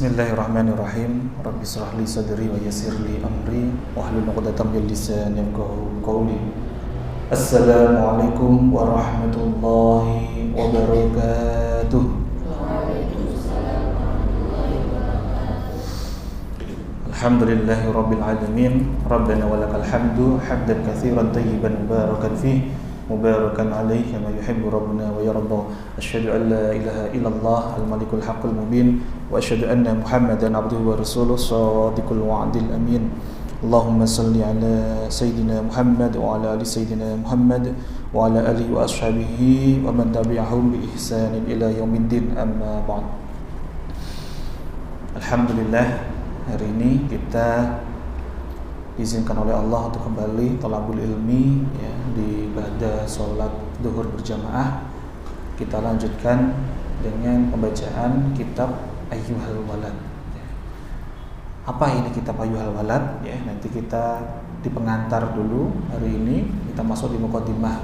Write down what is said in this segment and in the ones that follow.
Bismillahirrahmanirrahim. Rabbi shrah li sadri wa yassir li amri wahlul 'uqdatam min lisani yafqahu qawli. Assalamualaikum warahmatullahi wabarakatuh. Alhamdulillahi rabbil alamin. Rabbana walakal hamdu hamdan katsiran tayyiban mubarakan fihi mubarakan alaihi kama yuhibbu rabbuna wa yarda. Asyhadu an la ilaha illallah al-malikul haqqul mubin wa asyhadu anna Muhammadan abduhu wa rasuluh shadiqul wa'dil amin. Allahumma salli ala sayyidina Muhammad wa ala ali sayyidina Muhammad wa ala alihi wa ashabihi wa man tabi'ahum bi ihsanin ila yaumiddin, amma ba'd. Alhamdulillah, hari ini kita diizinkan oleh Allah untuk kembali thalabul ilmi ya, di ba'da sholat zuhur berjamaah. Kita lanjutkan dengan pembacaan kitab Ayyuhal Walad. Apa ini kitab Ayyuhal Walad? Ya, nanti kita di pengantar dulu. Hari ini kita masuk di muqaddimah.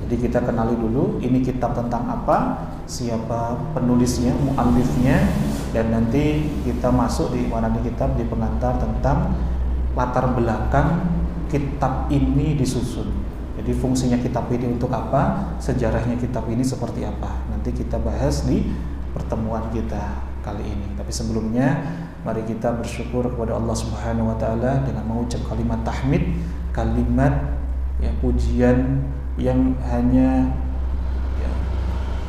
Jadi kita kenali dulu ini kitab tentang apa, siapa penulisnya, muallifnya, dan nanti kita masuk di mana di kitab di pengantar tentang latar belakang kitab ini disusun. Jadi fungsinya kitab ini untuk apa, sejarahnya kitab ini seperti apa, nanti kita bahas di pertemuan kita kali ini. Tapi sebelumnya mari kita bersyukur kepada Allah Subhanahu wa taala dengan mengucap kalimat tahmid, kalimat ya pujian yang hanya ya,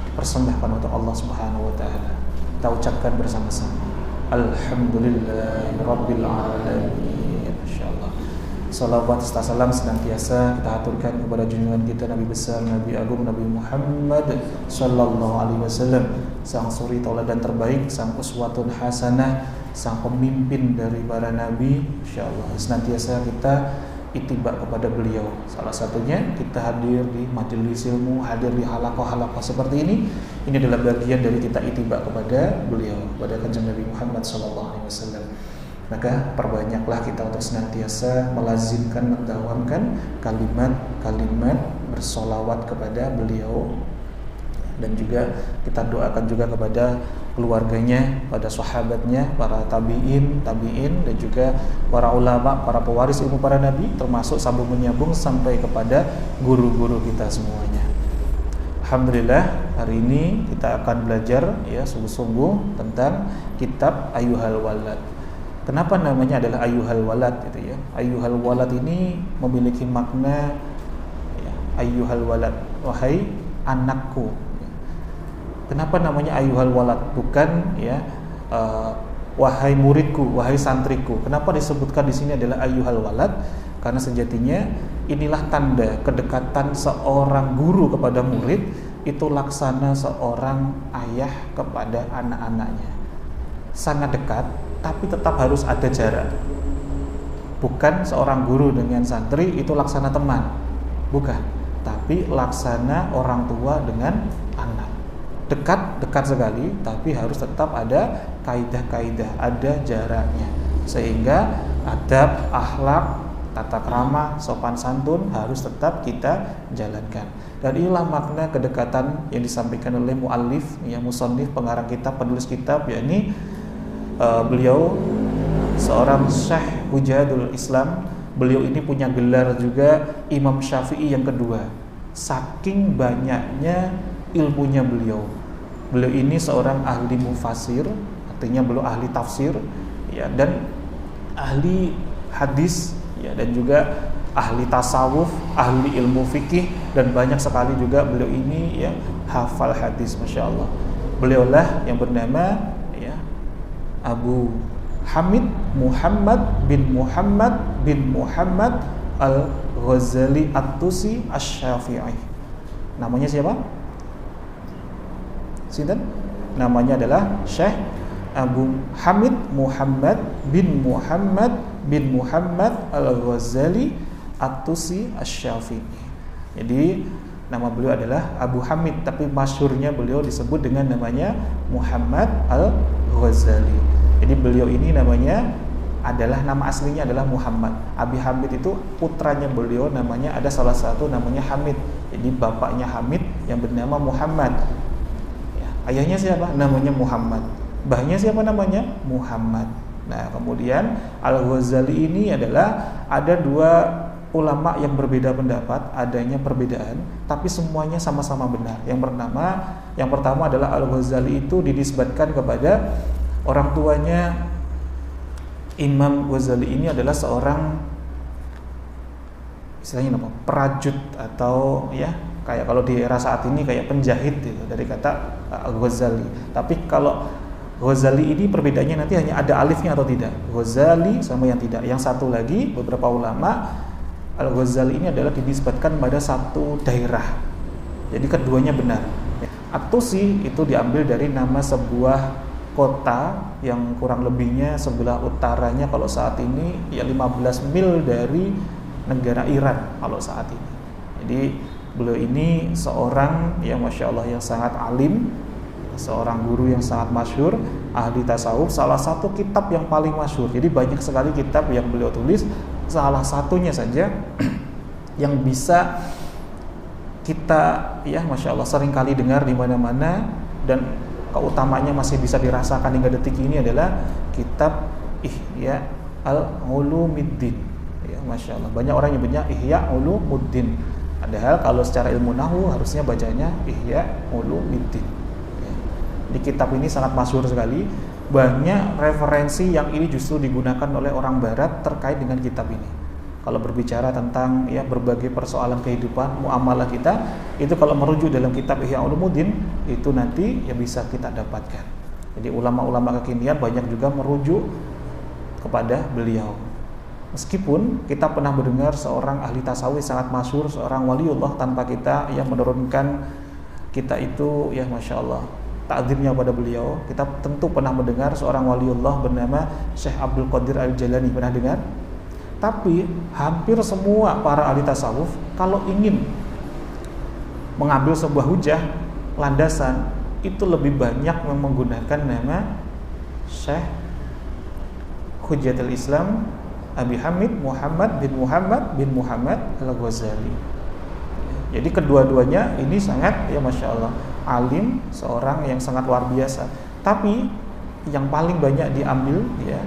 dipersembahkan untuk Allah Subhanahu wa taala. Kita ucapkan bersama-sama Alhamdulillahirabbil alamin. Insyaallah. Salawat serta salam senantiasa kita aturkan kepada junjungan kita Nabi besar, Nabi agung, Nabi Muhammad sallallahu alaihi wasallam, sang suri tauladan terbaik, sang uswatun hasanah, sang pemimpin dari para nabi. Insyaallah senantiasa kita ittiba kepada beliau. Salah satunya kita hadir di majelis ilmu, hadir di halaqah-halaqah seperti ini. Ini adalah bagian dari kita ittiba kepada beliau, kepada kanjeng Nabi Muhammad sallallahu alaihi wasallam. Maka perbanyaklah kita untuk senantiasa melazimkan, mendawamkan kalimat-kalimat bersolawat kepada beliau, dan juga kita doakan juga kepada keluarganya, pada sahabatnya, para tabi'in, dan juga para ulama, para pewaris ilmu para nabi, termasuk sambung menyambung sampai kepada guru-guru kita semuanya. Alhamdulillah, hari ini kita akan belajar ya sungguh-sungguh tentang kitab Ayyuhal Walad. Kenapa namanya adalah Ayyuhal Walad gitu ya? Ayyuhal Walad ini memiliki makna ya, Ayyuhal Walad, wahai anakku. Kenapa namanya Ayyuhal Walad? Bukan ya wahai muridku, wahai santriku. Kenapa disebutkan di sini adalah Ayyuhal Walad? Karena sejatinya inilah tanda kedekatan seorang guru kepada murid, itu laksana seorang ayah kepada anak-anaknya. Sangat dekat, tapi tetap harus ada jarak. Bukan seorang guru dengan santri itu laksana teman, bukan, tapi laksana orang tua dengan anak. Dekat sekali, tapi harus tetap ada kaidah-kaidah, ada jaraknya, sehingga adab, akhlak, tata krama, sopan santun harus tetap kita jalankan. Dan inilah makna kedekatan yang disampaikan oleh muallif, ya musannif, pengarang kitab, penulis kitab, yakni beliau seorang Syekh Hujjadul Islam. Beliau ini punya gelar juga Imam Syafi'i yang kedua. Saking banyaknya ilmunya beliau. Beliau ini seorang ahli mufassir, artinya beliau ahli tafsir ya, dan ahli hadis ya, dan juga ahli tasawuf, ahli ilmu fikih, dan banyak sekali juga beliau ini ya hafal hadis, masya Allah. Beliaulah yang bernama ya Abu Hamid Muhammad bin Muhammad Al-Ghazali At-Tusi Asy-Syafi'i. Namanya siapa? Sinten? Namanya adalah Syekh Abu Hamid Muhammad bin Muhammad Al-Ghazali At-Tusi Asy-Syafi'i. Jadi nama beliau adalah Abu Hamid, tapi masyhurnya beliau disebut dengan namanya Muhammad Al-Ghazali. Jadi beliau ini namanya adalah, nama aslinya adalah Muhammad. Abi Hamid itu putranya beliau, namanya ada salah satu namanya Hamid. Jadi bapaknya Hamid yang bernama Muhammad. Ya, ayahnya siapa? Namanya Muhammad. Mbahnya siapa namanya? Muhammad. Nah, kemudian Al-Ghazali ini adalah ada dua ulama yang berbeda pendapat, adanya perbedaan, tapi semuanya sama-sama benar. Yang pertama adalah Al-Ghazali itu dinisbatkan kepada orang tuanya. Imam Ghazali ini adalah seorang istilahnya apa? Perajut atau ya kayak kalau di era saat ini kayak penjahit gitu, dari kata Ghazali. Tapi kalau Ghazali ini perbedaannya nanti hanya ada alifnya atau tidak. Ghazali sama yang tidak. Yang satu lagi, beberapa ulama Al-Ghazali ini adalah dinisbatkan pada satu daerah. Jadi keduanya benar. At-Tusi itu diambil dari nama sebuah kota yang kurang lebihnya sebelah utaranya kalau saat ini ya 15 mil dari negara Iran kalau saat ini. Jadi beliau ini seorang yang Masya Allah yang sangat alim, seorang guru yang sangat masyhur, ahli tasawuf. Salah satu kitab yang paling masyhur. Jadi banyak sekali kitab yang beliau tulis. Salah satunya saja yang bisa kita ya Masya Allah sering kali dengar di mana-mana dan keutamanya masih bisa dirasakan hingga detik ini adalah kitab Ihya Al-Ulumuddin. Ya, Masya Allah, banyak orang nyebutnya Ihya Ulumuddin. Padahal kalau secara ilmu nahwu harusnya bacanya Ihya Ulumuddin. Ya. Di kitab ini sangat masyhur sekali. Banyak referensi yang ini justru digunakan oleh orang barat terkait dengan kitab ini. Kalau berbicara tentang ya berbagai persoalan kehidupan, muamalah kita, itu kalau merujuk dalam kitab Ihya Ulumuddin itu nanti ya bisa kita dapatkan. Jadi ulama-ulama kekinian banyak juga merujuk kepada beliau. Meskipun kita pernah mendengar seorang ahli tasawuf sangat masyhur, seorang waliullah tanpa kita yang menurunkan kita itu ya Masya Allah ta'zimnya pada beliau. Kita tentu pernah mendengar seorang waliullah bernama Syekh Abdul Qadir Al-Jalani, pernah dengar? Tapi hampir semua para ahli tasawuf kalau ingin mengambil sebuah hujah, landasan, itu lebih banyak menggunakan nama Syekh Hujjatul Islam Abi Hamid Muhammad bin Muhammad Al-Ghazali. Jadi kedua-duanya ini sangat ya Masya Allah alim, seorang yang sangat luar biasa. Tapi yang paling banyak diambil ya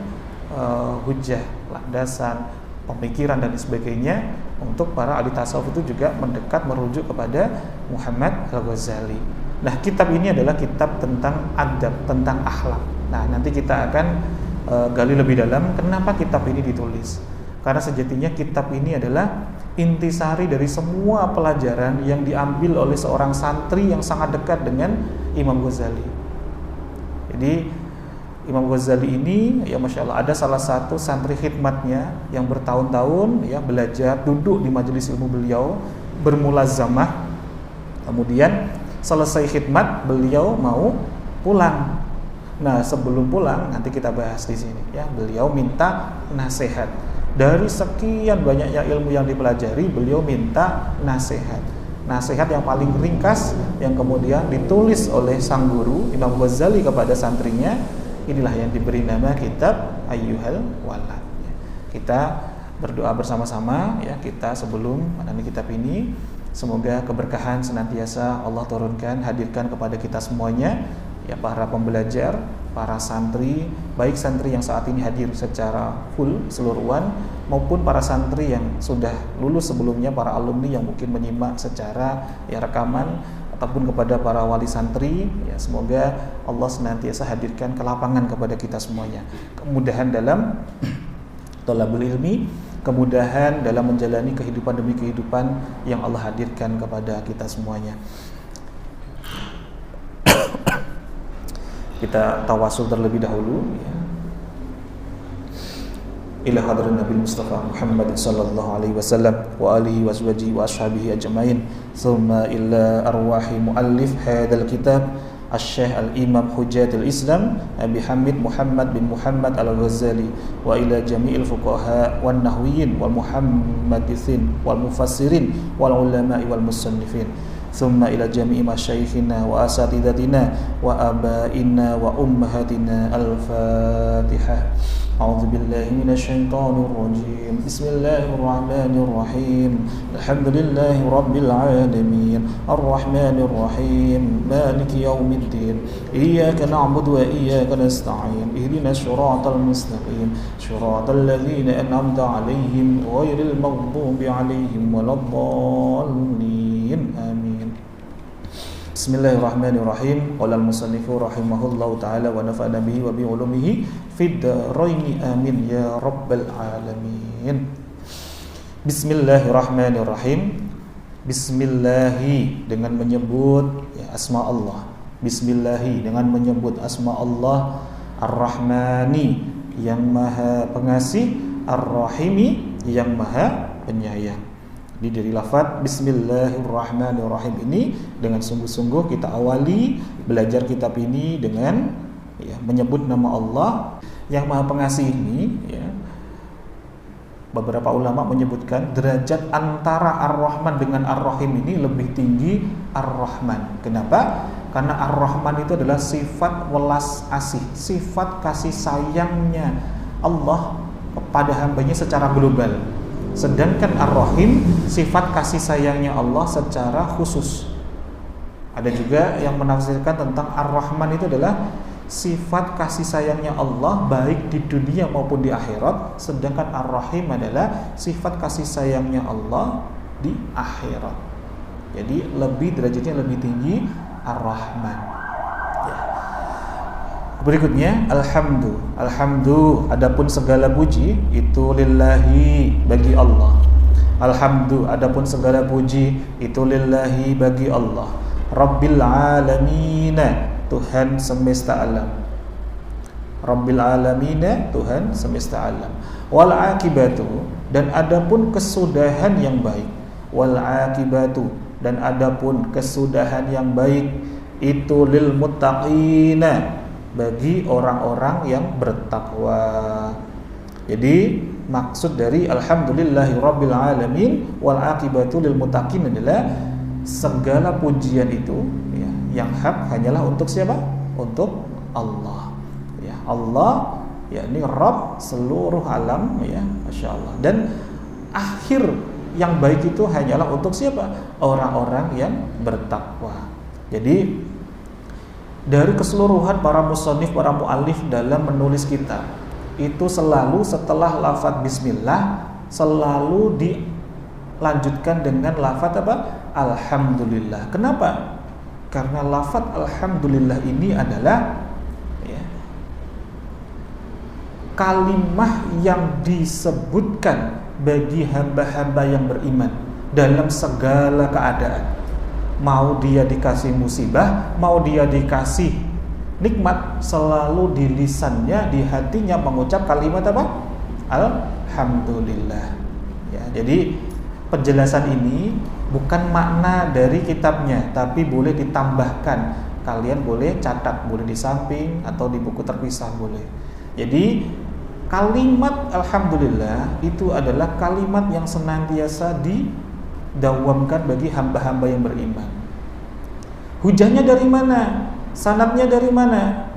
hujah, landasan, pemikiran dan sebagainya untuk para ahli tasawuf itu juga mendekat merujuk kepada Muhammad Al-Ghazali. Nah, kitab ini adalah kitab tentang adab, tentang akhlak. Nah, nanti kita akan gali lebih dalam kenapa kitab ini ditulis. Karena sejatinya kitab ini adalah intisari dari semua pelajaran yang diambil oleh seorang santri yang sangat dekat dengan Imam Ghazali. Jadi Imam Ghazali ini ya Masya Allah ada salah satu santri khidmatnya yang bertahun-tahun ya belajar, duduk di majelis ilmu beliau, bermulazamah. Kemudian selesai khidmat beliau mau pulang. Nah, sebelum pulang nanti kita bahas di sini ya, beliau minta nasihat. Dari sekian banyaknya ilmu yang dipelajari, beliau minta nasihat. Nasihat yang paling ringkas yang kemudian ditulis oleh sang guru Imam Ghazali kepada santrinya, inilah yang diberi nama kitab Ayyuhal Walad. Kita berdoa bersama-sama ya, kita sebelum mengenai kitab ini, semoga keberkahan senantiasa Allah turunkan, hadirkan kepada kita semuanya ya, para pembelajar, para santri, baik santri yang saat ini hadir secara full seluruhan maupun para santri yang sudah lulus sebelumnya, para alumni yang mungkin menyimak secara ya rekaman, ataupun kepada para wali santri ya, semoga Allah senantiasa hadirkan kelapangan kepada kita semuanya, kemudahan dalam thalabul ilmi, kemudahan dalam menjalani kehidupan demi kehidupan yang Allah hadirkan kepada kita semuanya. Kita tawasul terlebih dahulu ya. Ila hadrat Nabi Mustafa Muhammad sallallahu alaihi wasallam wa alihi wa ashabihi ajmain. Thumma ila arwahi muallif hadzal kitab Asy-Syaikh Al-Imam Hujjatul Islam Abi Hamid Muhammad bin Muhammad Al-Ghazali wa ila jami'il fuqaha wan nahwiyyin wal muhammaditsin wal mufassirin wal ulama'i wal musannifin. ثم إلى جميع مشايخنا وأساتذتنا وآبائنا وأمهاتنا. الفاتحة. أعوذ بالله من الشيطان الرجيم بسم الله الرحمن الرحيم الحمد لله رب العالمين الرحمن الرحيم مالك يوم الدين إياك نعبد وإياك نستعين اهدنا الصراط المستقيم صراط الذين أنعمت عليهم غير المغضوب عليهم ولا الضالين آمين. Bismillahirrahmanirrahim. Qala al-musannifu rahimahullahu taala wa nafa'ana bihi wa bi ulumihi fid dharaini amin ya rabbal alamin. Bismillahirrahmanirrahim. Bismillahi dengan menyebut asma Allah. Bismillahi dengan menyebut asma Allah. Ar-Rahmani yang maha pengasih, Ar-Rahimi yang maha penyayang. Jadi dari lafaz Bismillahirrahmanirrahim ini dengan sungguh-sungguh kita awali belajar kitab ini dengan menyebut nama Allah yang Maha Pengasih ini. Beberapa ulama menyebutkan derajat antara Ar-Rahman dengan Ar-Rahim ini lebih tinggi Ar-Rahman. Kenapa? Karena Ar-Rahman itu adalah sifat welas asih, sifat kasih sayangnya Allah kepada hambanya secara global. Sedangkan Ar-Rahim sifat kasih sayangnya Allah secara khusus. Ada juga yang menafsirkan tentang Ar-Rahman itu adalah sifat kasih sayangnya Allah baik di dunia maupun di akhirat. Sedangkan Ar-Rahim adalah sifat kasih sayangnya Allah di akhirat. Jadi derajatnya lebih tinggi Ar-Rahman. Berikutnya alhamdu adapun segala puji itu lillahi bagi Allah. Alhamdu adapun segala puji itu lillahi bagi Allah. Rabbil alamin Tuhan semesta alam. Rabbil alamin Tuhan semesta alam. Wal akibatu dan adapun kesudahan yang baik. Wal akibatu dan adapun kesudahan yang baik itu lil muttaqina bagi orang-orang yang bertakwa. Jadi maksud dari alhamdulillahi rabbil alamin wal akibatu lil muttaqin adalah segala pujian itu yang hak hanyalah untuk siapa? Untuk Allah. Allah yakni Rabb seluruh alam Masya Allah. Dan akhir yang baik itu hanyalah untuk siapa? Orang-orang yang bertakwa. Jadi dari keseluruhan para musannif, para muallif dalam menulis kitab itu selalu setelah lafaz bismillah selalu dilanjutkan dengan lafaz apa? Alhamdulillah. Kenapa? Karena lafaz alhamdulillah ini adalah kalimah yang disebutkan bagi hamba-hamba yang beriman dalam segala keadaan. Mau dia dikasih musibah, mau dia dikasih nikmat, selalu di lisannya, di hatinya mengucap kalimat apa? Alhamdulillah. Jadi penjelasan ini bukan makna dari kitabnya, tapi boleh ditambahkan. Kalian boleh catat, boleh di samping atau di buku terpisah boleh. Jadi kalimat alhamdulillah itu adalah kalimat yang senantiasa didawamkan bagi hamba-hamba yang beriman. Hujahnya dari mana? Sanadnya dari mana?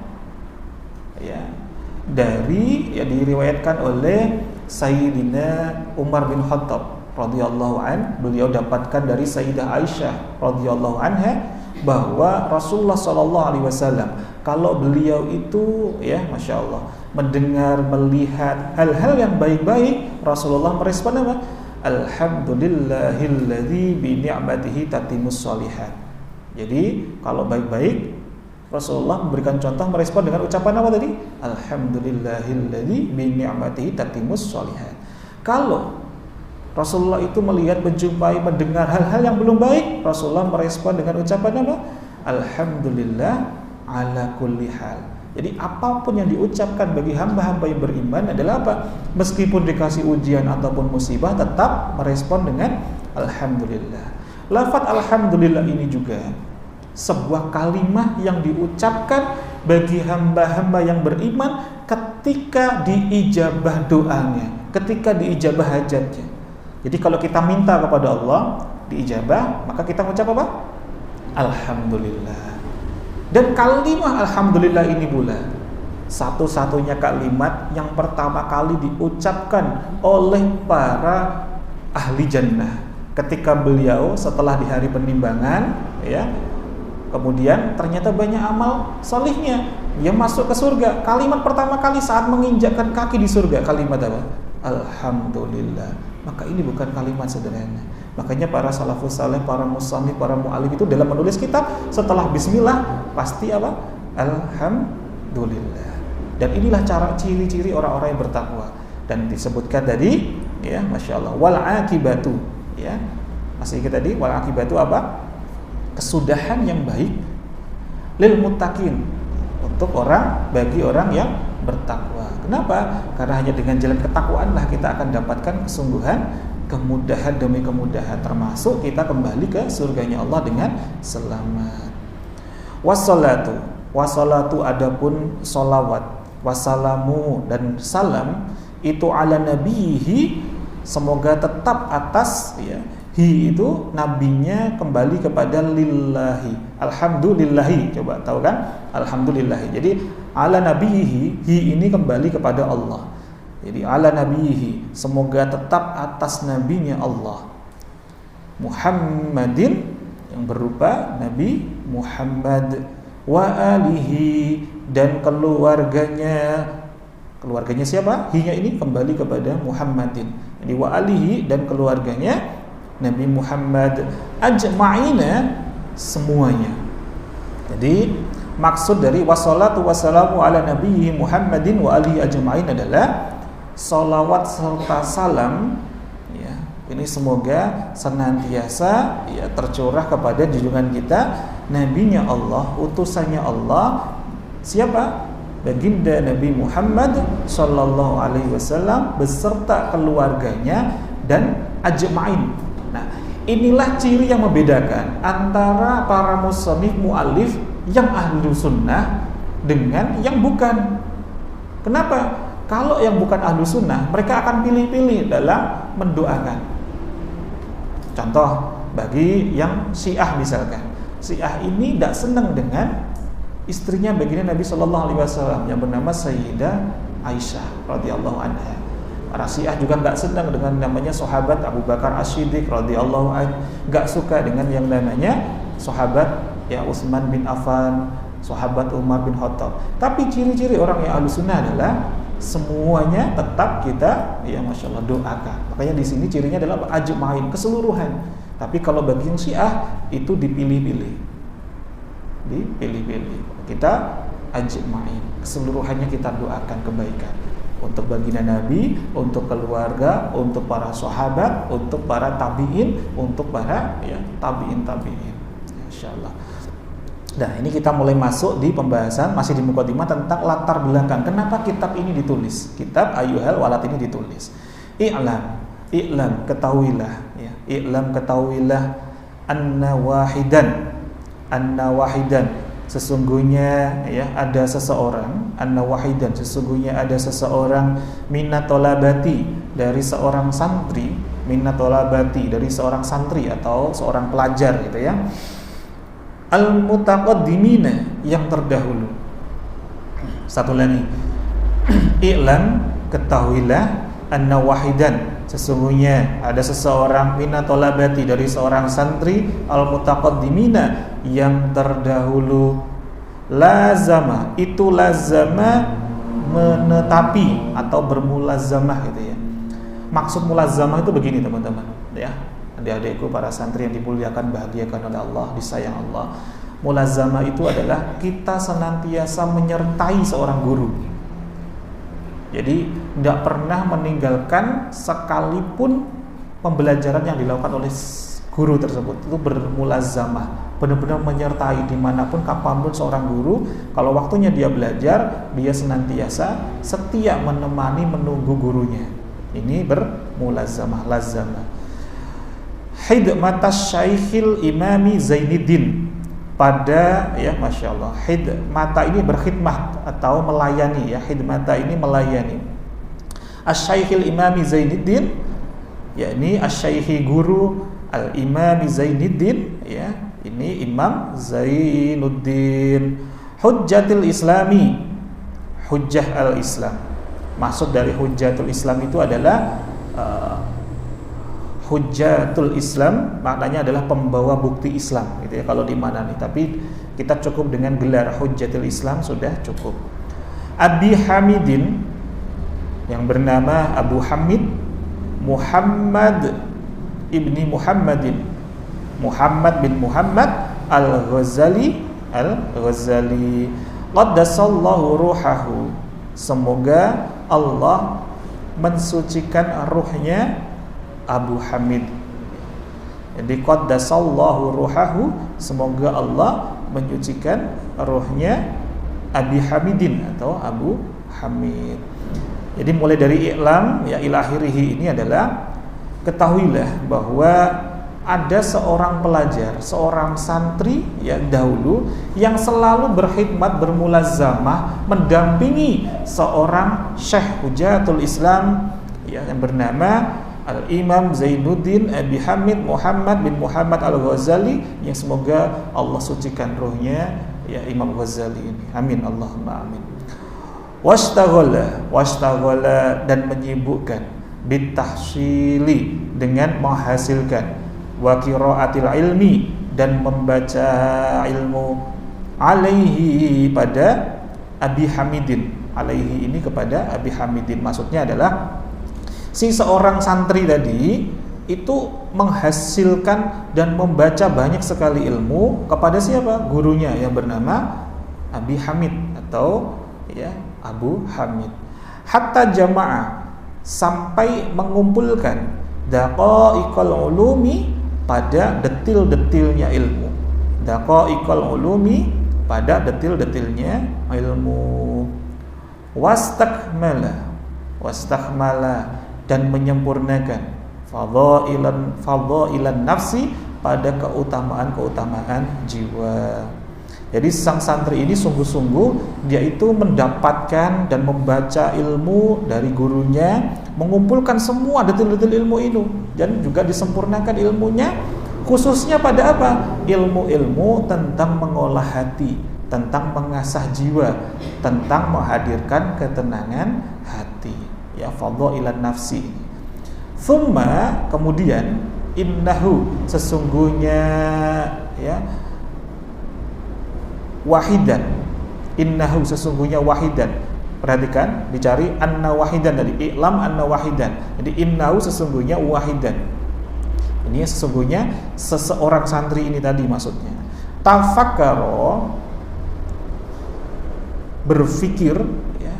Diriwayatkan oleh Sayyidina Umar bin Khattab radhiyallahu an. Beliau dapatkan dari Sayyidah Aisyah radhiyallahu anha bahwa Rasulullah sallallahu alaihi wasallam kalau beliau itu Masya Allah mendengar, melihat hal-hal yang baik-baik, Rasulullah merespon apa? Alhamdulillahilladzi bi ni'matihi tatimmus shalihat. Jadi kalau baik-baik Rasulullah memberikan contoh merespon dengan ucapan apa tadi? Alhamdulillahilladzi bi ni'matihi tatimmus shalihat. Kalau Rasulullah itu melihat, menjumpai, mendengar hal-hal yang belum baik, Rasulullah merespon dengan ucapan apa? Alhamdulillah ala kulli hal. Jadi apapun yang diucapkan bagi hamba-hamba yang beriman adalah apa? Meskipun dikasih ujian ataupun musibah, tetap merespon dengan alhamdulillah. Lafaz alhamdulillah ini juga sebuah kalimat yang diucapkan bagi hamba-hamba yang beriman ketika diijabah doanya, ketika diijabah hajatnya. Jadi kalau kita minta kepada Allah diijabah, maka kita mengucap apa? Alhamdulillah. Dan kalimat alhamdulillah ini pula satu-satunya kalimat yang pertama kali diucapkan oleh para ahli jannah ketika beliau setelah di hari penimbangan, ya, kemudian ternyata banyak amal solihnya, dia masuk ke surga. Kalimat pertama kali saat menginjakkan kaki di surga, kalimat apa? Alhamdulillah. Maka ini bukan kalimat sederhana. Makanya para salafus saleh, para musannif, para mu'alif itu dalam menulis kitab setelah bismillah pasti apa? Alhamdulillah. Dan inilah cara ciri-ciri orang-orang yang bertakwa. Dan disebutkan tadi, ya, masya Allah, wal akibatu, ya, masih kita tadi, wal akibatu apa? Kesudahan yang baik lil muttaqin, untuk bagi orang yang bertakwa. Kenapa? Karena hanya dengan jalan ketakwaanlah kita akan dapatkan kesungguhan, kemudahan demi kemudahan, termasuk kita kembali ke surganya Allah dengan selamat. Wassalatu adapun solawat, wassalamu dan salam itu ala nabihi, semoga tetap atas, ya, hi itu nabinya kembali kepada lillahi, alhamdulillahi, coba tahu kan, alhamdulillahi. Jadi ala nabihi, hi ini kembali kepada Allah. Jadi ala nabihi, semoga tetap atas nabinya Allah, Muhammadin, yang berupa Nabi Muhammad, wa alihi, dan keluarganya siapa? Hinya ini kembali kepada Muhammadin. Jadi wa alihi, dan keluarganya Nabi Muhammad, ajma'ina, semuanya. Jadi maksud dari wassalatu wassalamu ala nabiyyi Muhammadin wa alihi ajma'in adalah salawat serta salam, ya, ini semoga senantiasa, ya, tercurah kepada junjungan kita, nabinya Allah, utusannya Allah, siapa? Baginda Nabi Muhammad sallallahu alaihi wasallam beserta keluarganya dan ajma'in. Nah, inilah ciri yang membedakan antara para musannif mu'alif yang ahlu sunnah dengan yang bukan. Kenapa? Kalau yang bukan ahlu sunnah, mereka akan pilih-pilih dalam mendoakan. Contoh, bagi yang Syiah misalkan, Syiah ini tidak senang dengan istrinya baginda Nabi Shallallahu Alaihi Wasallam yang bernama Sayyidah Aisyah radhiyallahu anha. Para Syiah juga nggak senang dengan namanya sahabat Abu Bakar As-Siddiq radhiyallahu anhu, nggak suka dengan yang namanya sahabat, ya, Utsman bin Affan, sahabat Umar bin Khattab. Tapi ciri-ciri orang yang ahlussunnah adalah semuanya tetap kita, ya, masya Allah, doakan. Makanya di sini cirinya adalah ajma'in, keseluruhan. Tapi kalau bagi yang Syiah itu dipilih-pilih. Kita ajma'in, keseluruhannya kita doakan kebaikan untuk baginda Nabi, untuk keluarga, untuk para sahabat, untuk para tabi'in, untuk para, ya, tabi'in, insyaallah. Nah, ini kita mulai masuk di pembahasan, masih di muqaddimah tentang latar belakang kenapa kitab ini ditulis. Kitab Ayyuhal Walad ini ditulis. I'lam, ketahuilah, ya, ketahuilah anna wahidan, sesungguhnya, ya, ada seseorang, anna wahidan, sesungguhnya ada seseorang, minatolabati, dari seorang santri, minatolabati, dari seorang santri atau seorang pelajar, gitu ya, al-mutaqaddimina, yang terdahulu. Satu lagi, i'lam, ketahuilah, anna wahidan, sesungguhnya ada seseorang, minatolabati, dari seorang santri, al-mutaqaddimina, yang terdahulu, lazama, itu lazama, menetapi atau bermulazamah, gitu ya. Maksud mulazamah itu begini, teman-teman, ya, adik-adikku para santri yang dimuliakan, bahagiakan oleh Allah, disayang Allah. Mulazamah itu adalah kita senantiasa menyertai seorang guru. Jadi tidak pernah meninggalkan sekalipun pembelajaran yang dilakukan oleh guru tersebut. Itu bermulazamah, benar-benar menyertai dimanapun, kapanpun seorang guru. Kalau waktunya dia belajar, dia senantiasa setia menemani, menunggu gurunya. Ini bermulazamah, lazamah. Hidmatas Syaikhil Imami Zainuddin, pada, ya, masya Allah, hidmata ini berkhidmat atau melayani, ya, hidmata ini melayani. Asy-Syaikhil Imami Zainuddin, yakni asy-Syaikhi guru al-Imami Zainuddin, ya, ini Imam Zainuddin, Hujjatul Islami, hujjah al-Islam. Maksud dari hujjatul Islam itu adalah hujjatul Islam maknanya adalah pembawa bukti Islam gitu ya kalau di mana nih, tapi kita cukup dengan gelar hujjatul Islam sudah cukup. Abi Hamidin, yang bernama Abu Hamid Muhammad ibni Muhammadin, Muhammad bin Muhammad Al-Ghazali qaddasallahu ruhahu, semoga Allah mensucikan ruhnya Abu Hamid. Jadi qaddasallahu ruhahu, semoga Allah menyucikan ruhnya Abi Hamidin atau Abu Hamid. Jadi mulai dari i'lam ya ila akhirih ini adalah ketahuilah bahwa ada seorang pelajar, seorang santri yang dahulu yang selalu berkhidmat, bermulazamah, mendampingi seorang Syekh Hujjatul Islam ya, yang bernama Al-Imam Zainuddin Abi Hamid Muhammad bin Muhammad Al-Ghazali, yang semoga Allah sucikan ruhnya ya Imam Ghazali ini. Amin Allahumma amin. Washtaghala dan menyibukkan bitahsili dengan menghasilkan, wa qiraatil ilmi dan membaca ilmu, alaihi pada Abi Hamidin. Alaihi ini kepada Abi Hamidin, maksudnya adalah si seorang santri tadi itu menghasilkan dan membaca banyak sekali ilmu kepada siapa? Gurunya yang bernama Abi Hamid atau ya Abu Hamid. Hatta jamaah, sampai mengumpulkan daqaiqal ulumi, pada detil-detilnya ilmu. Daqaiqal ulumi, pada detil-detilnya ilmu. Wastakmala dan menyempurnakan fadhailan nafsi, pada keutamaan-keutamaan jiwa. Jadi sang santri ini sungguh-sungguh dia itu mendapatkan dan membaca ilmu dari gurunya, mengumpulkan semua detil-detil ilmu itu dan juga disempurnakan ilmunya, khususnya pada apa? Ilmu-ilmu tentang mengolah hati, tentang mengasah jiwa, tentang menghadirkan ketenangan hati. Ya fadhailan nafsi. Thumma, kemudian innahu, sesungguhnya ya wahidan, innahu sesungguhnya wahidan. Perhatikan, dicari anna wahidan tadi, i'lam anna wahidan. Jadi innahu sesungguhnya wahidan. Ini sesungguhnya seseorang santri ini tadi maksudnya. Tafakkaro, berfikir ya,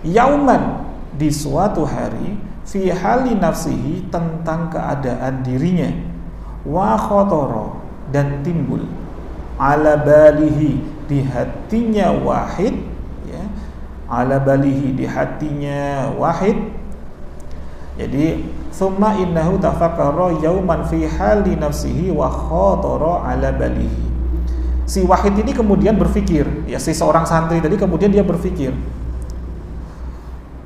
yauman, di suatu hari, fi hali nafsihi, tentang keadaan dirinya, wa khotoro, dan timbul, ala balihi, di hatinya wahid ya, ala balihi, di hatinya wahid. Jadi summa innahu tafakkara yauman fi hali nafsihi wa khatara ala balihi. Si wahid ini kemudian berpikir, ya si seorang santri tadi kemudian dia berpikir.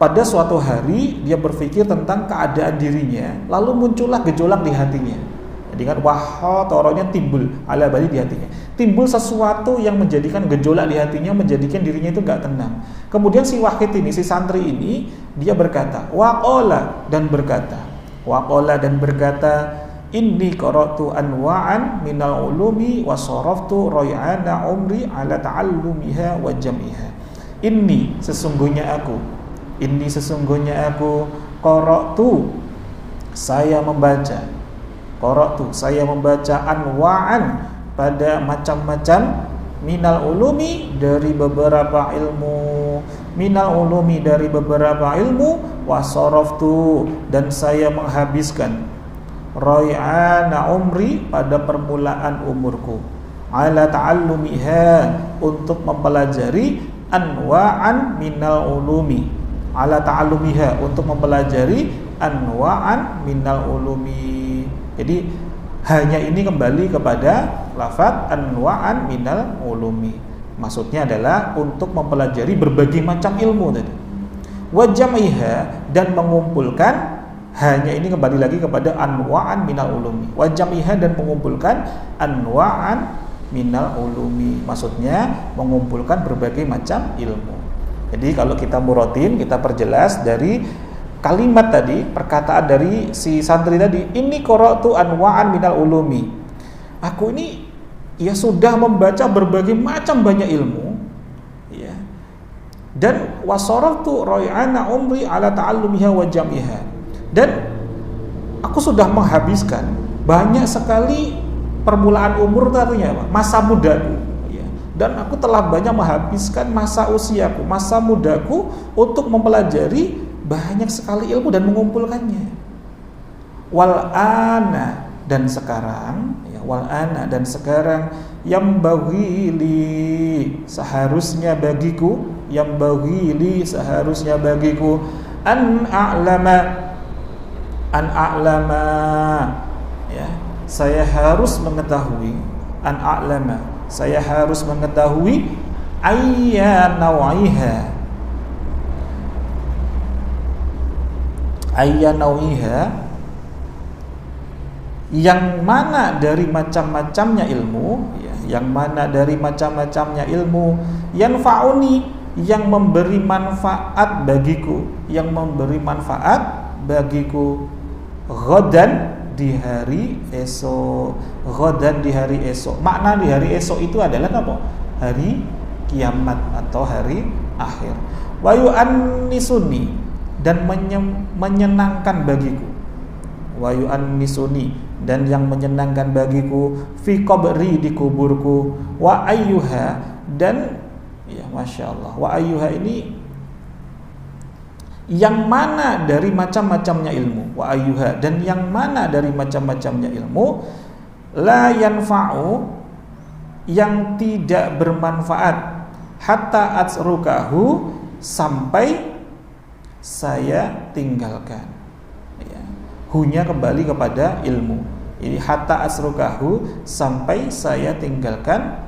Pada suatu hari dia berpikir tentang keadaan dirinya, lalu muncullah gejolak di hatinya. Jadi kan wahatoronya timbul, ala bali di hatinya. Timbul sesuatu yang menjadikan gejolak di hatinya, menjadikan dirinya itu gak tenang. Kemudian si wahid ini, si santri ini, dia berkata, waqala, dan berkata, inni qara'tu anwa'an minal ulumi wa saraftu ray'ana umri ala ta'allumiha wa jam'iha. Inni sesungguhnya aku qara'tu, saya membaca anwa'an, pada macam-macam, minal ulumi, dari beberapa ilmu, wasaraftu, dan saya menghabiskan, ray'ana umri, pada permulaan umurku, ala ta'allumiha, untuk mempelajari anwa'an minal ulumi, ala ta'allumiha, untuk mempelajari anwa'an minal ulumi. Jadi hanya ini kembali kepada lafaz anwa'an minal ulumi. Maksudnya adalah untuk mempelajari berbagai macam ilmu tadi. Wa jam'iha, dan mengumpulkan, hanya ini kembali lagi kepada anwa'an minal ulumi. Wa jam'iha, dan mengumpulkan anwa'an minal ulumi. Maksudnya mengumpulkan berbagai macam ilmu. Jadi kalau kita murotin, kita perjelas dari kalimat tadi, perkataan dari si santri tadi, ini qara'tu anwa'an minal ulumi. Aku ini ya sudah membaca berbagai macam banyak ilmu, ya. Dan wasaraftu ray'ana umri ala ta'allumiha wa jam'iha. Dan aku sudah menghabiskan banyak sekali permulaan umur, artinya apa? Masa mudaku. Dan aku telah banyak menghabiskan masa usiaku, masa mudaku untuk mempelajari banyak sekali ilmu dan mengumpulkannya. Wal ana, dan sekarang, ya, wal ana, dan sekarang, yang baghili, seharusnya bagiku, yang baghili, seharusnya bagiku, an a'lama, ya, saya harus mengetahui, an a'lama, saya harus mengetahui ayya nawiha, yang mana dari macam-macamnya ilmu, ya, yang mana dari macam-macamnya ilmu, yanfa'uni, yang memberi manfaat bagiku, yang memberi manfaat bagiku, ghadan, di hari esok. Ghadan, di hari esok. Makna di hari esok itu adalah apa? Hari kiamat atau hari akhir. Wa yu'annisuni, dan menyenangkan bagiku. Wa yu'annisuni, dan yang menyenangkan bagiku, fi qabri, di kuburku. Wa ayyuha, dan ya Masya Allah, wa ayyuha ini yang mana dari macam-macamnya ilmu, wa ayyuha, dan yang mana dari macam-macamnya ilmu, la yanfa'u, yang tidak bermanfaat, hatta atsrukahu, sampai saya tinggalkan, ya. Hunya kembali kepada ilmu. Ini hatta atsrukahu, sampai saya tinggalkan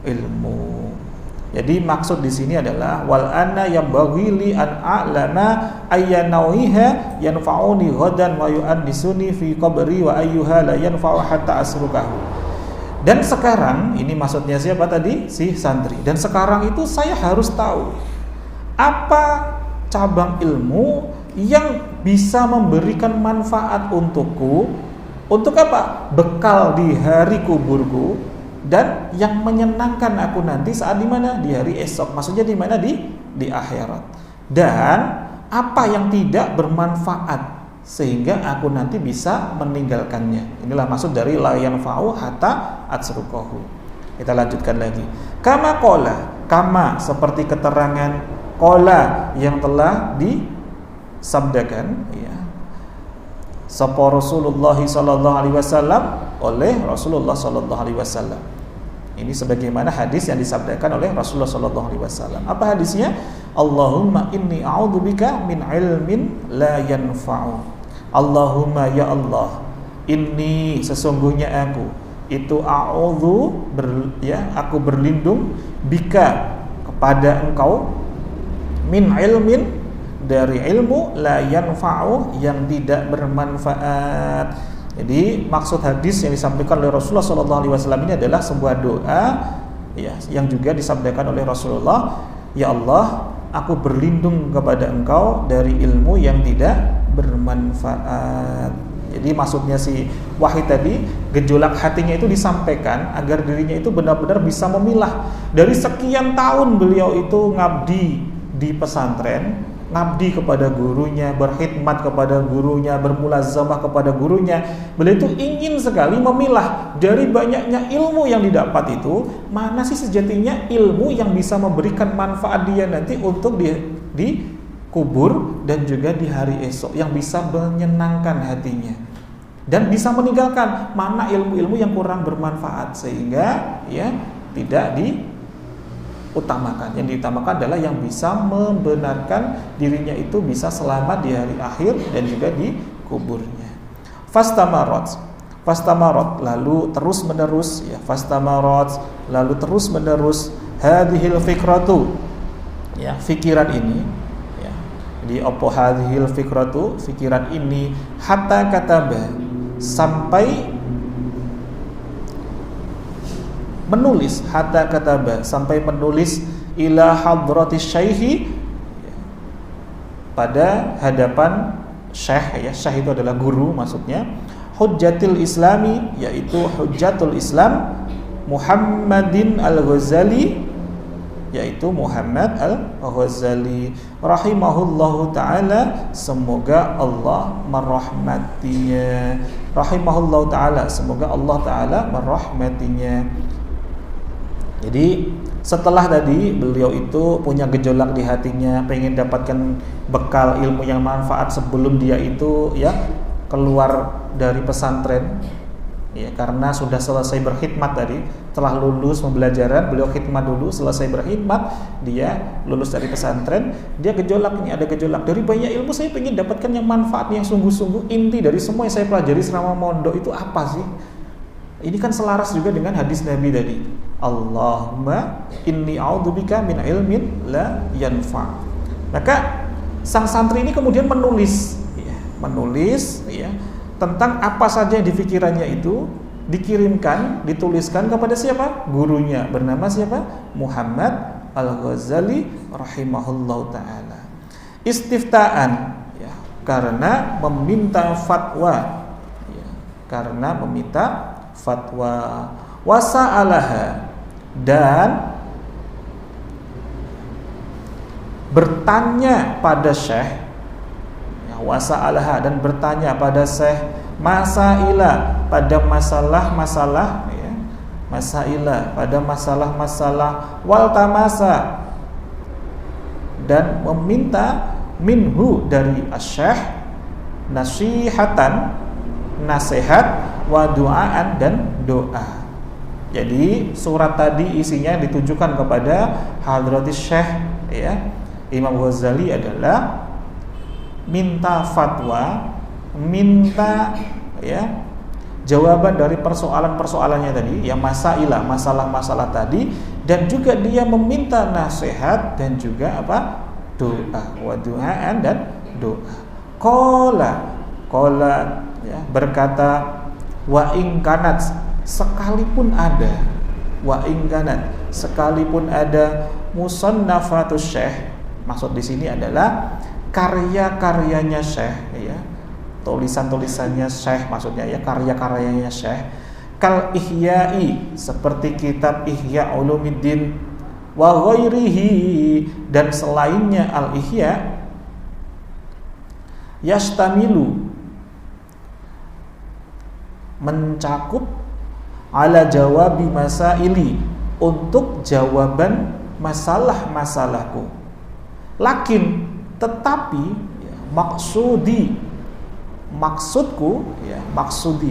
ilmu. Jadi maksud di sini adalah wal anna yang baghili an a'lama ayyanawiha yanfa'uni ghadan wa yu'addisuni fi qabri wa ayyuha la yanfa'u hatta asrukahu. Dan sekarang, ini maksudnya siapa tadi? Si santri. Dan sekarang itu saya harus tahu apa cabang ilmu yang bisa memberikan manfaat untukku. Untuk apa? Bekal di hari kuburku, dan yang menyenangkan aku nanti saat di mana? Di hari esok. Maksudnya di mana? Di akhirat. Dan apa yang tidak bermanfaat sehingga aku nanti bisa meninggalkannya. Inilah maksud dari la yanfa'u hatta atsrukahu. Kita lanjutkan lagi. Kama qala, kama seperti keterangan qala yang telah disabdakan, ya, sapa Rasulullah sallallahu alaihi wasallam, oleh Rasulullah sallallahu alaihi wasallam. Ini sebagaimana hadis yang disabdakan oleh Rasulullah sallallahu alaihi wasallam. Apa hadisnya? Allahumma inni a'udzubika min ilmin la yanfa'u. Allahumma, ya Allah, inni, sesungguhnya aku itu a'udzu, aku berlindung, bika, kepada engkau, min ilmin, dari ilmu, la yanfa'u, yang tidak bermanfaat. Jadi maksud hadis yang disampaikan oleh Rasulullah SAW ini adalah sebuah doa, ya, yang juga disabdakan oleh Rasulullah. Ya Allah, aku berlindung kepada engkau dari ilmu yang tidak bermanfaat. Jadi maksudnya si Wahid tadi, gejolak hatinya itu disampaikan agar dirinya itu benar-benar bisa memilah. Dari sekian tahun beliau itu ngabdi di pesantren, ngabdi kepada gurunya, berkhidmat kepada gurunya, bermulazamah kepada gurunya. Beliau itu ingin sekali memilah dari banyaknya ilmu yang didapat itu, mana sih sejatinya ilmu yang bisa memberikan manfaat dia nanti untuk di kubur dan juga di hari esok, yang bisa menyenangkan hatinya dan bisa meninggalkan mana ilmu-ilmu yang kurang bermanfaat, sehingga ya tidak diutamakan. Yang diutamakan adalah yang bisa membenarkan dirinya itu bisa selamat di hari akhir dan juga di kuburnya. Fastamarat, lalu terus menerus, ya, fastamarat, lalu terus menerus, hadhil fikratu, ya, fikiran ini, ya. Jadi apa hadhil fikratu, fikiran ini, hatta kataba, sampai menulis, hatta kataba, sampai menulis, ila hadratis syaihi, pada hadapan syekh, ya, syekh itu adalah guru maksudnya, Hujjatul Islami, yaitu Hujjatul Islam Muhammadin Al-Ghazali, yaitu Muhammad Al-Ghazali rahimahullahu ta'ala, semoga Allah merahmatinya. Rahimahullahu ta'ala, semoga Allah ta'ala merahmatinya. Jadi setelah tadi beliau itu punya gejolak di hatinya, pengen dapatkan bekal ilmu yang manfaat sebelum dia itu ya keluar dari pesantren, ya, karena sudah selesai berkhidmat tadi, telah lulus pembelajaran, beliau khidmat dulu, selesai berkhidmat, dia lulus dari pesantren, dia gejolak, ini ada gejolak, dari banyak ilmu saya pengen dapatkan yang manfaat, yang sungguh-sungguh, inti dari semua yang saya pelajari selama mondok itu apa sih? Ini kan selaras juga dengan hadis Nabi tadi, Allahumma inni a'udzubika min ilmin la yanfa. Maka sang santri ini kemudian menulis ya, tentang apa saja yang di pikirannya itu, dikirimkan, dituliskan kepada siapa? Gurunya, bernama siapa? Muhammad Al-Ghazali rahimahullahu ta'ala. Istiftaan, ya, karena meminta fatwa, ya, karena meminta fatwa. Wasa'alaha, dan bertanya pada syekh, ya, wasa'alaha, dan bertanya pada syekh, masailah, pada masalah-masalah, ya, masailah, pada masalah-masalah, waltamasa, dan meminta minhu, dari asyekh, nasihatan, nasihat, wa du'aan, dan doa. Jadi surat tadi isinya ditujukan kepada hadratis syekh, ya, Imam Ghazali, adalah minta fatwa, minta, ya, jawaban dari persoalan-persoalannya tadi, yang masailah, masalah-masalah tadi, dan juga dia meminta nasihat dan juga apa? Doa, wa du'aan, dan doa. Qala, ya, berkata, wa in kanat, sekalipun ada, wa in kanat, sekalipun ada, musannafatus syekh, maksud di sini adalah karya-karyanya syekh, ya, tulisan-tulisannya syekh maksudnya, ya, karya-karyanya syekh, kal ihya'i, seperti kitab Ihya Ulumuddin, wa ghairihi, dan selainnya al ihya, yastamilu, mencakup, ala jawabi masaili, untuk jawaban masalah-masalahku, lakin, tetapi, ya, maksudku, ya,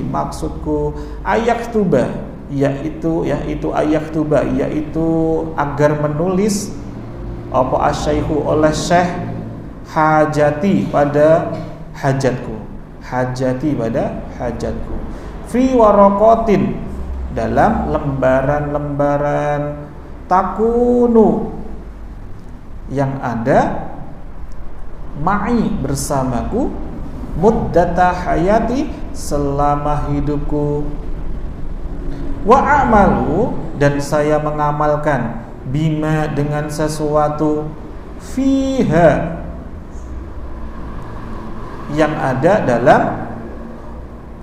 maksudku ayaktuba, yaitu ayaktuba, yaitu agar menulis apa asyaihu, oleh syekh, hajati, pada hajatku, fi warokotin, dalam lembaran-lembaran, takunu, yang ada, ma'i, bersamaku, muddata hayati, selama hidupku, wa a'malu, dan saya mengamalkan, bima, dengan sesuatu, fiha, yang ada dalam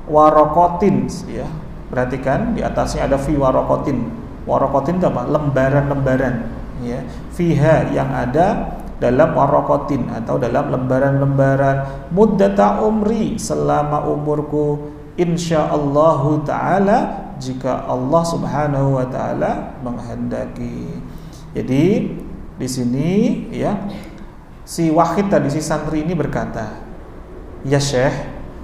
warokotin, ya, perhatikan di atasnya ada fi warokotin. Warokotin itu apa? Lembaran-lembaran, ya. Fiha, yang ada dalam warokotin atau dalam lembaran-lembaran, muddata umri, selama umurku, insyaallahu ta'ala, jika Allah subhanahu wa ta'ala menghendaki. Jadi di sini, ya, si Wahid tadi, si santri ini berkata, ya syekh,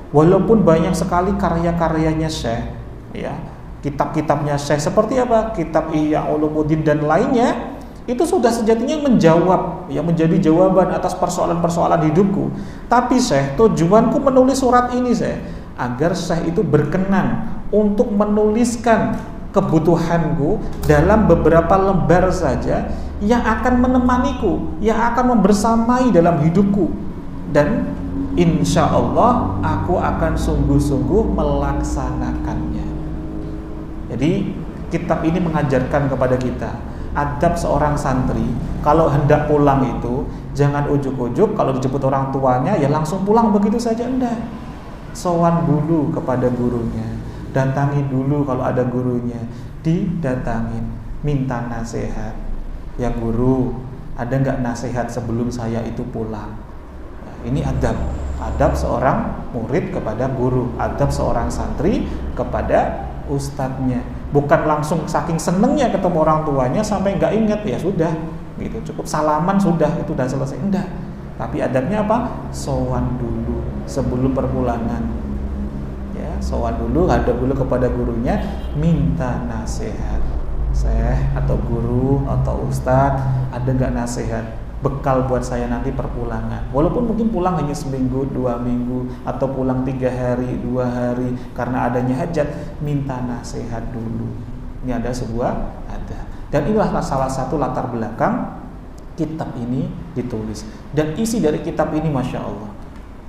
walaupun banyak sekali karya-karyanya syekh, ya, kitab-kitabnya syekh, seperti apa? Kitab Ihya Ulumuddin dan lainnya, itu sudah sejatinya menjawab, ya, menjadi jawaban atas persoalan-persoalan hidupku. Tapi syekh, tujuanku menulis surat ini, syekh, agar syekh itu berkenan untuk menuliskan kebutuhanku dalam beberapa lembar saja, yang akan menemaniku, yang akan membersamai dalam hidupku, dan insya Allah aku akan sungguh-sungguh melaksanakannya. Jadi kitab ini mengajarkan kepada kita adab seorang santri kalau hendak pulang itu, Jangan ujuk-ujuk kalau dijemput orang tuanya ya langsung pulang begitu saja, enggak. Sowan dulu kepada gurunya, datangi dulu kalau ada gurunya, didatangin, minta nasihat. Ya guru, ada nggak nasihat sebelum saya itu pulang? Nah, ini adab seorang murid kepada guru, adab seorang santri kepada ustadznya. Bukan langsung saking senengnya ketemu orang tuanya sampai nggak ingat, ya sudah gitu, cukup salaman sudah, itu udah selesai. Enggak. Tapi adabnya apa? Sowan dulu sebelum perpulangan. Ya, sowan dulu, hadap dulu kepada gurunya, minta nasihat. Syekh atau guru atau ustadz, ada nggak nasihat bekal buat saya nanti perpulangan? Walaupun mungkin pulang hanya seminggu, 2 minggu, atau pulang 3 hari, 2 hari karena adanya hajat, minta nasihat dulu. Ini ada sebuah adab. Dan inilah salah satu latar belakang kitab ini ditulis. Dan isi dari kitab ini Masya Allah,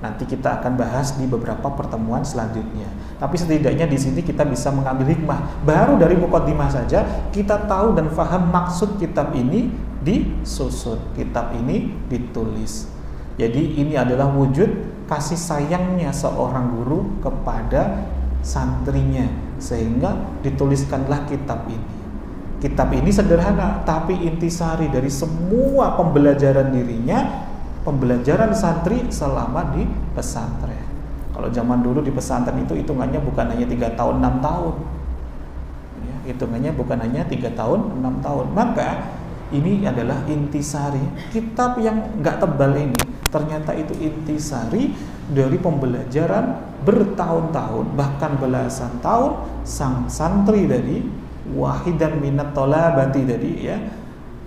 nanti kita akan bahas di beberapa pertemuan selanjutnya. Tapi setidaknya di sini kita bisa mengambil hikmah. Baru dari muqaddimah saja kita tahu dan faham maksud kitab ini disusun, kitab ini ditulis. Jadi ini adalah wujud kasih sayangnya seorang guru kepada santrinya, sehingga dituliskanlah kitab ini. Kitab ini sederhana, tapi intisari dari semua pembelajaran dirinya, pembelajaran santri selama di pesantren. Kalau zaman dulu di pesantren itu hitungannya bukan hanya 3 tahun, 6 tahun. Ya, hitungannya bukan hanya 3 tahun, 6 tahun. Maka ini adalah intisari. Kitab yang nggak tebal ini ternyata itu intisari dari pembelajaran bertahun-tahun, bahkan belasan tahun sang santri dari wahidan minat tolabati tadi, ya,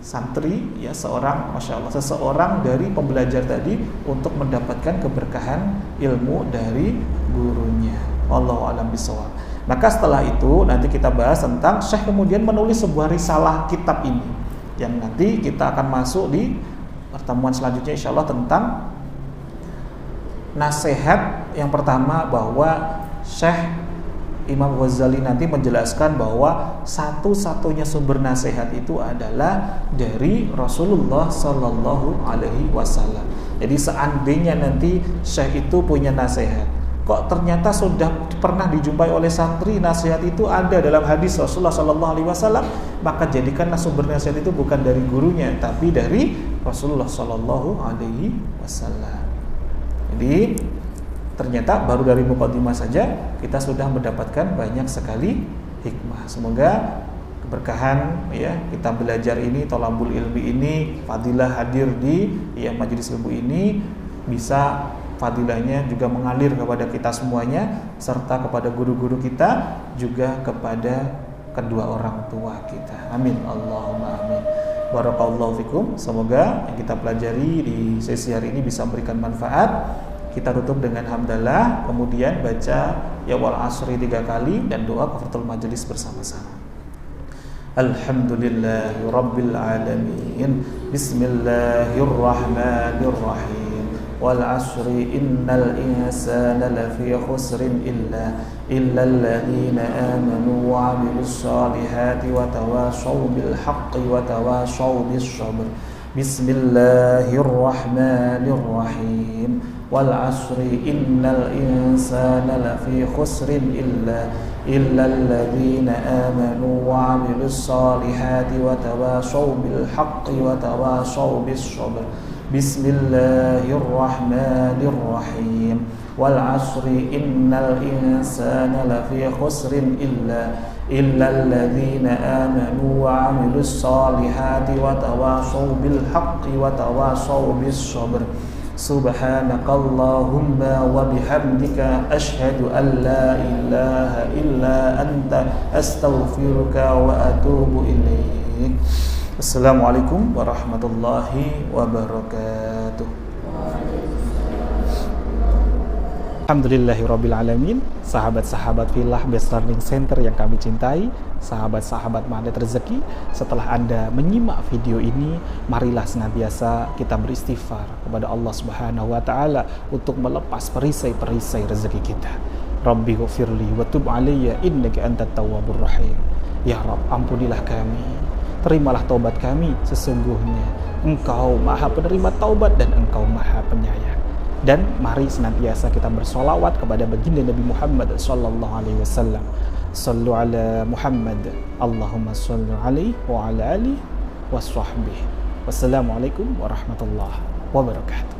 santri, ya, seorang, Masya Allah, seseorang dari pembelajar tadi untuk mendapatkan keberkahan ilmu dari gurunya. Wallahu a'lam bishawab. Maka setelah itu nanti kita bahas tentang Syekh kemudian menulis sebuah risalah kitab ini, yang nanti kita akan masuk di pertemuan selanjutnya insya Allah, tentang nasihat. Yang pertama, bahwa Syekh Imam Ghazali nanti menjelaskan bahwa satu-satunya sumber nasihat itu adalah dari Rasulullah Sallallahu Alaihi Wasallam. Jadi seandainya nanti Syekh itu punya nasihat, kok ternyata sudah pernah dijumpai oleh santri nasihat itu ada dalam hadis Rasulullah Sallallahu Alaihi Wasallam, maka jadikanlah sumber nasihat itu bukan dari gurunya, tapi dari Rasulullah Sallallahu Alaihi Wasallam. Jadi ternyata baru dari muqaddimah saja kita sudah mendapatkan banyak sekali hikmah. Semoga keberkahan, ya, kita belajar ini, thalabul ilmi ini, fadilah hadir di, ya, majelis ilmu ini, bisa fadilahnya juga mengalir kepada kita semuanya, serta kepada guru-guru kita, juga kepada kedua orang tua kita. Amin, Allahumma amin. Barakallahu fikum. Semoga yang kita pelajari di sesi hari ini bisa memberikan manfaat. Kita tutup dengan hamdalah, kemudian baca ya wal asri 3 kali dan doa kafaratul majelis bersama-sama. Alhamdulillahi rabbil alamin. Bismillahirrahmanirrahim. Wal asri innal insana lafi khusrin illa alladhina amanu wa 'amilus solihati wa tawashaw bil haqqi wa tawashaw bis sabr. Bismillahirrahmanirrahim. Wal asri innal insana lafi khusrin illa alladhina amanu wa 'amilus solihati wa tawashaw bil haqqi wa tawashaw bis sabr. Bismillahirrahmanirrahim. Wal asri innal insana lafi khusrin illa alladhina amanu wa 'amilus solihati wa tawashaw bil haqqi wa tawashaw bis sabr. Subhanakallahumma wa bihamdika asyhadu an la ilaha illa anta astaghfiruka wa atubu ilaik. Assalamualaikum warahmatullahi wabarakatuh. Alhamdulillahirabbil alamin. Sahabat-sahabat Filah Best Learning Center yang kami cintai, sahabat-sahabat Magnet Rezeki, setelah Anda menyimak video ini, marilah senantiasa kita beristighfar kepada Allah Subhanahu wa taala untuk melepas perisai-perisai rezeki kita. Rabbi ghfirli wa tub alayya innaka antat tawwabur rahim. Ya Rabb, ampunilah kami, terimalah taubat kami, sesungguhnya Engkau Maha penerima taubat dan Engkau Maha penyayang. Dan mari senantiasa kita bersolawat kepada baginda Nabi Muhammad sallallahu alaihi wasallam. Sallu ala Muhammad, Allahumma salli alaihi wa ala alihi wa sahbihi. Wassalamualaikum warahmatullahi wabarakatuh.